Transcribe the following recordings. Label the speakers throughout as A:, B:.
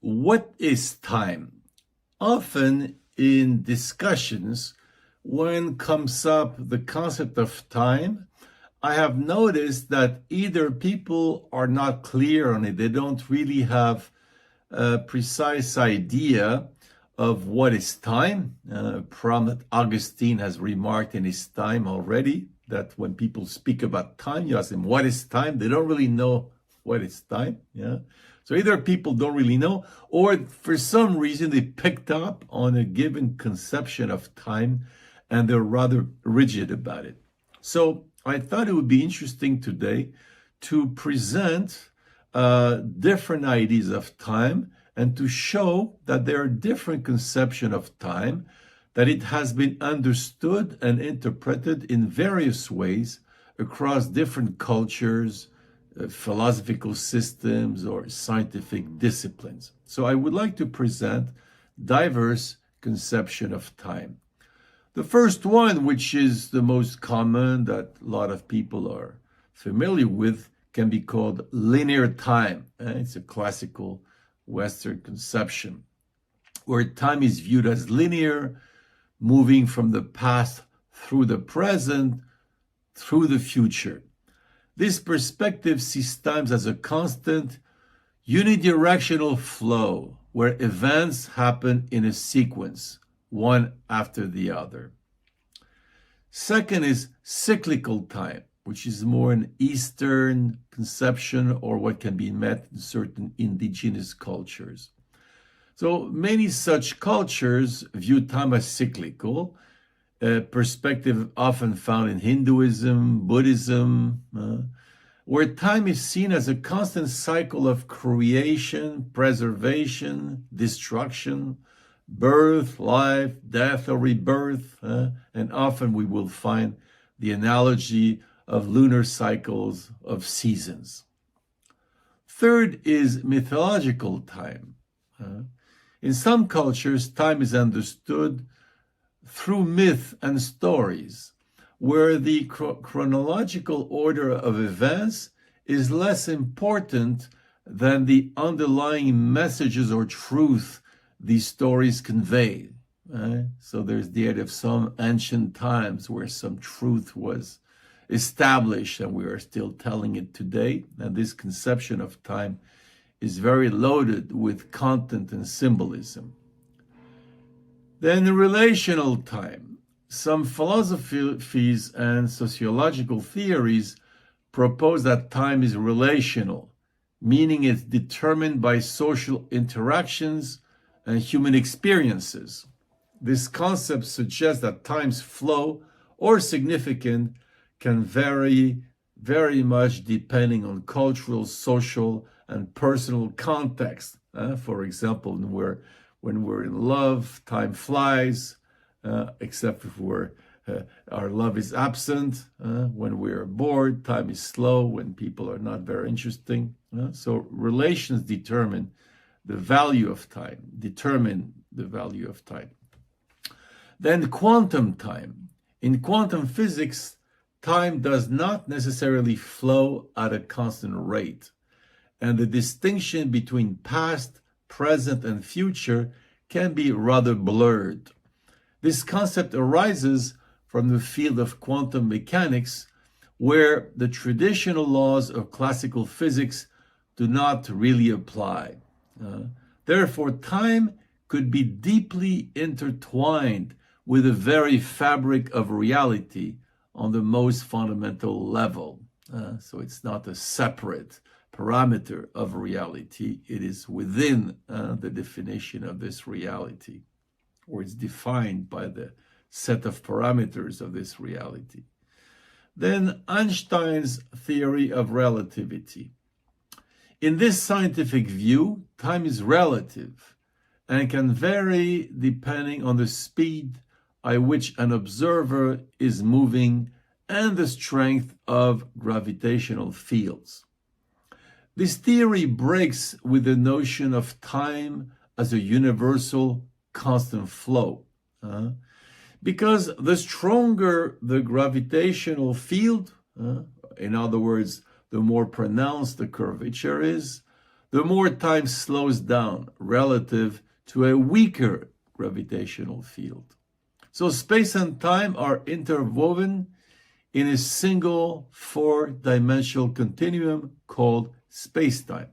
A: What is time? Often in discussions, when comes up the concept of time, I have noticed that either people are not clear on it, they don't really have a precise idea of what is time. Prophet Augustine has remarked in his time already that when people speak about time, you ask them, what is time? They don't really know what is time. Yeah. So either people don't really know, or for some reason they picked up on a given conception of time and they're rather rigid about it. So I thought it would be interesting today to present different ideas of time and to show that there are different conceptions of time, that it has been understood and interpreted in various ways across different cultures, philosophical systems, or scientific disciplines. So I would like to present diverse conception of time. The first one, which is the most common that a lot of people are familiar with, can be called linear time. It's a classical Western conception where time is viewed as linear, moving from the past through the present, through the future. This perspective sees time as a constant, unidirectional flow where events happen in a sequence, one after the other. Second is cyclical time, which is more an Eastern conception or what can be met in certain indigenous cultures. So many such cultures view time as cyclical, a perspective often found in Hinduism, Buddhism, where time is seen as a constant cycle of creation, preservation, destruction, birth, life, death, or rebirth. And often we will find the analogy of lunar cycles of seasons. Third is mythological time. In some cultures, time is understood through myth and stories, where the chronological order of events is less important than the underlying messages or truth these stories convey. So there's the idea of some ancient times where some truth was established and we are still telling it today. And this conception of time is very loaded with content and symbolism. Then relational time. Some philosophies and sociological theories propose that time is relational, meaning it's determined by social interactions and human experiences. This concept suggests that time's flow or significance can vary very much depending on cultural, social, and personal context. For example, when we're in love, time flies, except if our love is absent. When we're bored, time is slow. When people are not very interesting. So relations determine the value of time. Then quantum time. In quantum physics, time does not necessarily flow at a constant rate, and the distinction between past, present, and future can be rather blurred. This concept arises from the field of quantum mechanics, where the traditional laws of classical physics do not really apply. Therefore, time could be deeply intertwined with the very fabric of reality on the most fundamental level. So it's not a separate parameter of reality. It is within the definition of this reality, or it's defined by the set of parameters of this reality. Then Einstein's theory of relativity. In this scientific view, time is relative and can vary depending on the speed at which an observer is moving and the strength of gravitational fields. This theory breaks with the notion of time as a universal constant flow. Because the stronger the gravitational field, in other words, the more pronounced the curvature is, the more time slows down relative to a weaker gravitational field. So space and time are interwoven in a single four-dimensional continuum called space-time.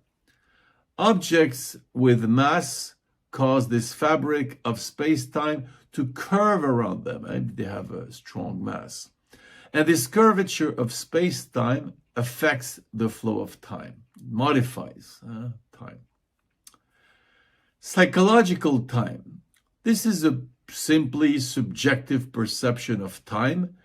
A: Objects with mass cause this fabric of space-time to curve around them, and they have a strong mass. And this curvature of space-time affects the flow of time, modifies time. Psychological time. This is a simply subjective perception of time,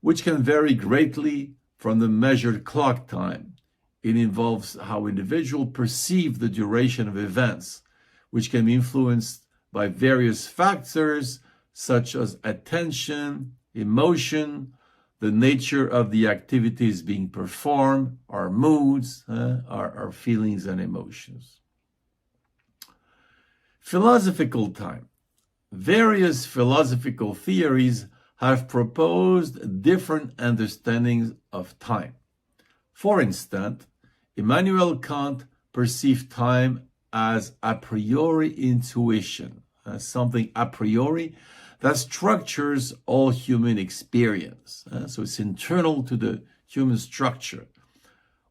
A: which can vary greatly from the measured clock time. It involves how individuals perceive the duration of events, which can be influenced by various factors such as attention, emotion, the nature of the activities being performed, our moods, our feelings and emotions. Philosophical time. Various philosophical theories have proposed different understandings of time. For instance, Immanuel Kant perceived time as a priori intuition, as something a priori that structures all human experience. So it's internal to the human structure.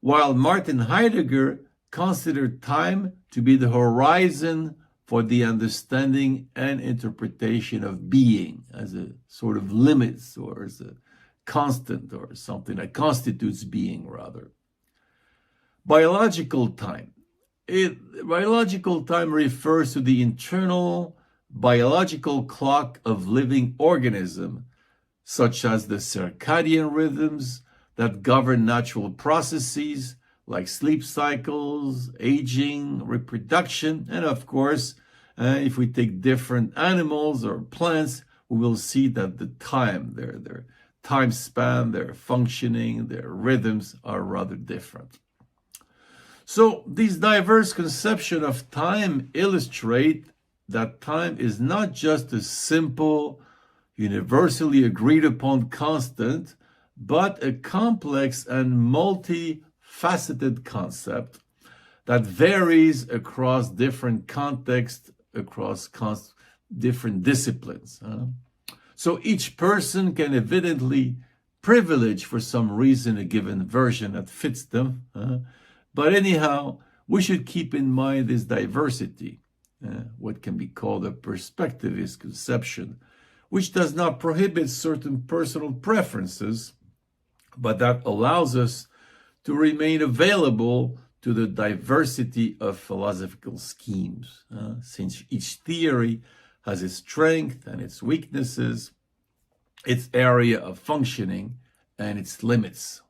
A: While Martin Heidegger considered time to be the horizon for the understanding and interpretation of being, as a sort of limits or as a constant or something that constitutes being, rather. Biological time. Biological time refers to the internal biological clock of living organisms, such as the circadian rhythms that govern natural processes like sleep cycles, aging, reproduction, and of course, if we take different animals or plants, we will see that the time, their time span, their functioning, their rhythms are rather different. So these diverse conceptions of time illustrate that time is not just a simple, universally agreed upon constant, but a complex and multifaceted concept that varies across different contexts, across different disciplines. So each person can evidently privilege for some reason a given version that fits them. But anyhow, we should keep in mind this diversity, what can be called a perspectivist conception, which does not prohibit certain personal preferences, but that allows us to remain available to the diversity of philosophical schemes, since each theory has its strength and its weaknesses, its area of functioning, and its limits.